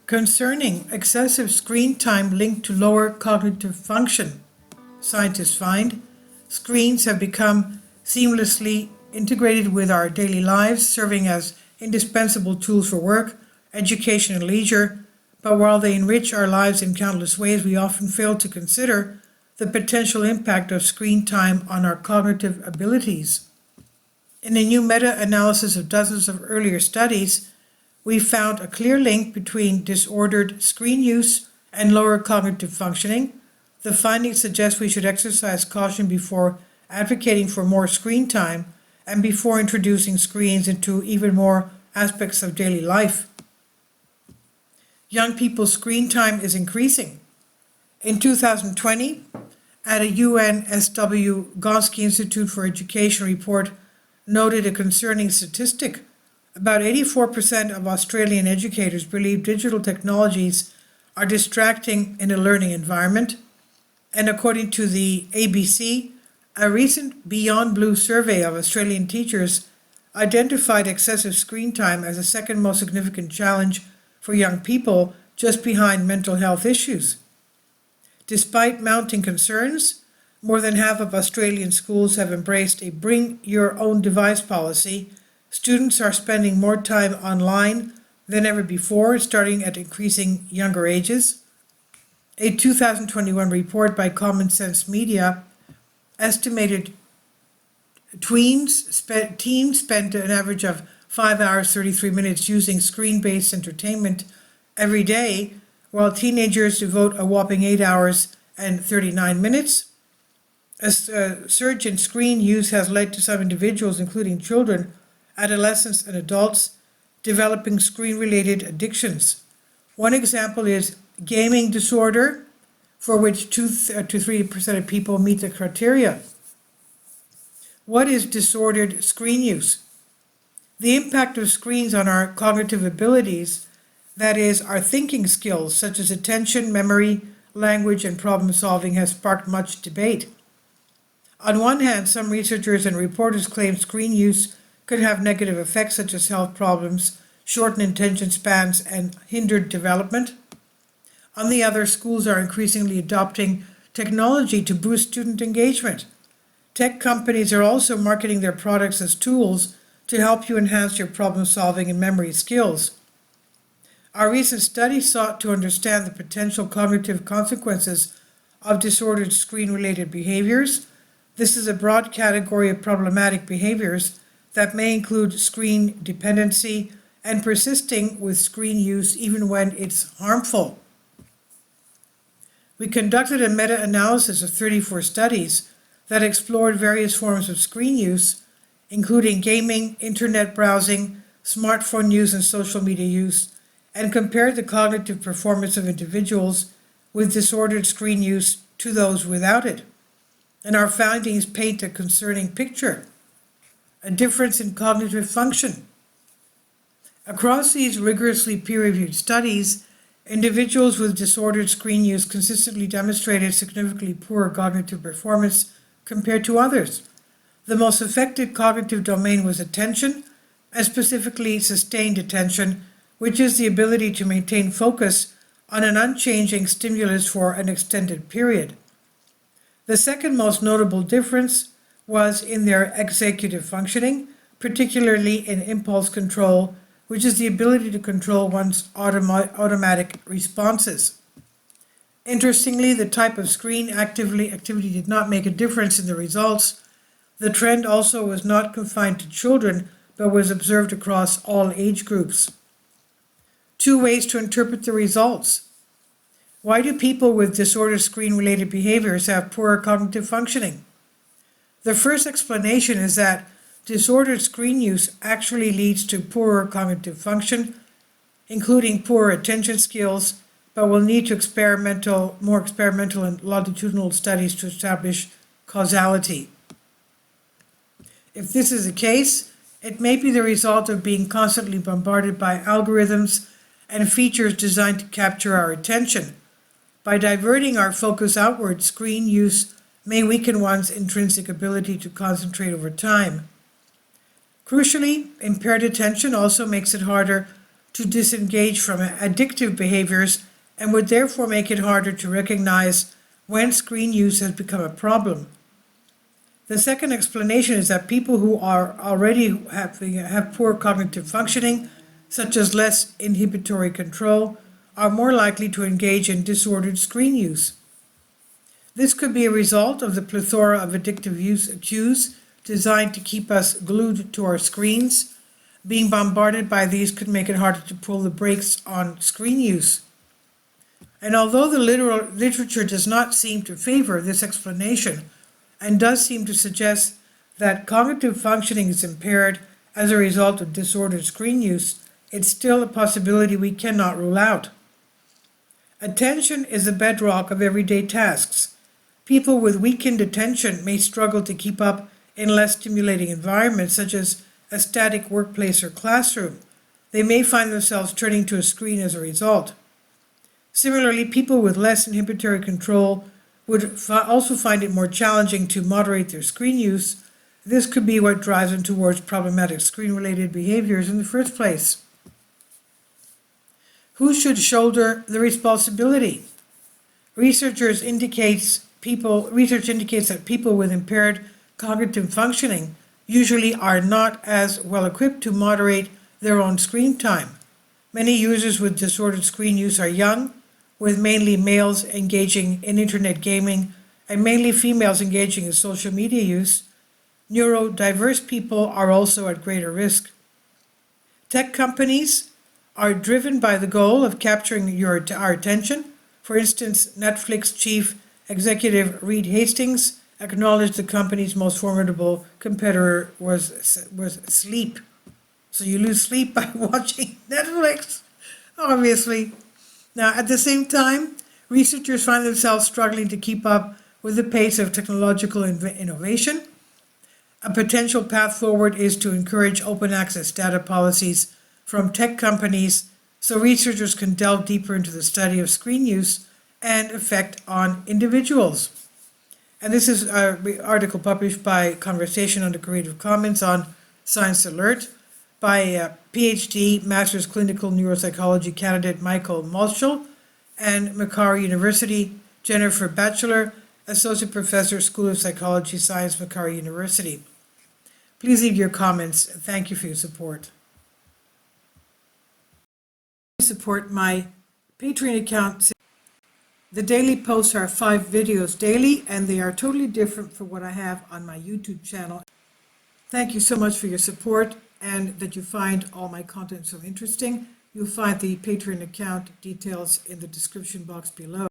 Concerning excessive screen time linked to lower cognitive function, scientists find screens have become seamlessly integrated with our daily lives, serving as indispensable tools for work, education, and leisure. But while they enrich our lives in countless ways, we often fail to consider the potential impact of screen time on our cognitive abilities. In a new meta-analysis of dozens of earlier studies, we found a clear link between disordered screen use and lower cognitive functioning. The findings suggest we should exercise caution before advocating for more screen time and before introducing screens into even more aspects of daily life. Young people's screen time is increasing. In 2020, at a UNSW Gonski Institute for Education report noted a concerning statistic. About 84% of Australian educators believe digital technologies are distracting in a learning environment. And according to the ABC, a recent Beyond Blue survey of Australian teachers identified excessive screen time as the second most significant challenge for young people, just behind mental health issues. Despite mounting concerns, more than half of Australian schools have embraced a bring your own device policy. Students are spending more time online than ever before, starting at increasing younger ages. A 2021 report by Common Sense Media estimated teens spent an average of 5 hours 33 minutes using screen-based entertainment every day, while teenagers devote a whopping 8 hours and 39 minutes. A surge in screen use has led to some individuals, including children, adolescents, and adults, developing screen-related addictions. One example is gaming disorder, for which 2 to 3% of people meet the criteria. What is disordered screen use? The impact of screens on our cognitive abilities, that is, our thinking skills, such as attention, memory, language, and problem solving, has sparked much debate. On one hand, some researchers and reporters claim screen use could have negative effects such as health problems, shortened attention spans, and hindered development. On the other, schools are increasingly adopting technology to boost student engagement. Tech companies are also marketing their products as tools to help you enhance your problem solving and memory skills. Our recent study sought to understand the potential cognitive consequences of disordered screen-related behaviors. This is a broad category of problematic behaviors that may include screen dependency and persisting with screen use even when it's harmful. We conducted a meta-analysis of 34 studies that explored various forms of screen use, including gaming, internet browsing, smartphone use, and social media use, and compared the cognitive performance of individuals with disordered screen use to those without it. And our findings paint a concerning picture: a difference in cognitive function. Across these rigorously peer-reviewed studies, individuals with disordered screen use consistently demonstrated significantly poorer cognitive performance compared to others. The most affected cognitive domain was attention, and specifically sustained attention, which is the ability to maintain focus on an unchanging stimulus for an extended period. The second most notable difference was in their executive functioning, particularly in impulse control, which is the ability to control one's automatic responses. Interestingly, the type of screen activity did not make a difference in the results. The trend also was not confined to children, but was observed across all age groups. 2 ways to interpret the results. Why do people with disordered screen-related behaviors have poorer cognitive functioning? The first explanation is that disordered screen use actually leads to poorer cognitive function, including poorer attention skills, but we'll need to more experimental and longitudinal studies to establish causality. If this is the case, it may be the result of being constantly bombarded by algorithms and features designed to capture our attention. By diverting our focus outward, screen use may weaken one's intrinsic ability to concentrate over time. Crucially, impaired attention also makes it harder to disengage from addictive behaviors and would therefore make it harder to recognize when screen use has become a problem. The second explanation is that people who are already have poor cognitive functioning, such as less inhibitory control, are more likely to engage in disordered screen use. This could be a result of the plethora of addictive use cues designed to keep us glued to our screens. Being bombarded by these could make it harder to pull the brakes on screen use. And although the literature does not seem to favor this explanation and does seem to suggest that cognitive functioning is impaired as a result of disordered screen use, it's still a possibility we cannot rule out. Attention is the bedrock of everyday tasks. People with weakened attention may struggle to keep up in less stimulating environments such as a static workplace or classroom. They may find themselves turning to a screen as a result. Similarly, people with less inhibitory control would also find it more challenging to moderate their screen use. This could be what drives them towards problematic screen-related behaviors in the first place. Who should shoulder the responsibility? Research indicates that people with impaired cognitive functioning usually are not as well equipped to moderate their own screen time. Many users with disordered screen use are young, with mainly males engaging in internet gaming and mainly females engaging in social media use. Neurodiverse people are also at greater risk. Tech companies are driven by the goal of capturing our attention. For instance, Netflix chief executive Reed Hastings acknowledged the company's most formidable competitor was sleep. So you lose sleep by watching Netflix, obviously. Now, at the same time, researchers find themselves struggling to keep up with the pace of technological innovation. A potential path forward is to encourage open access data policies from tech companies so researchers can delve deeper into the study of screen use and effect on individuals. And this is an article published by Conversation under Creative Commons on Science Alert by PhD Master's Clinical Neuropsychology candidate Michael Molschel and Macquarie University, Jennifer Batchelor, Associate Professor, School of Psychology Science, Macquarie University. Please leave your comments. Thank you for your support. Support my Patreon account. The daily posts are 5 videos daily, and they are totally different from what I have on my YouTube channel. Thank you so much for your support and that you find all my content so interesting. You'll find the Patreon account details in the description box below.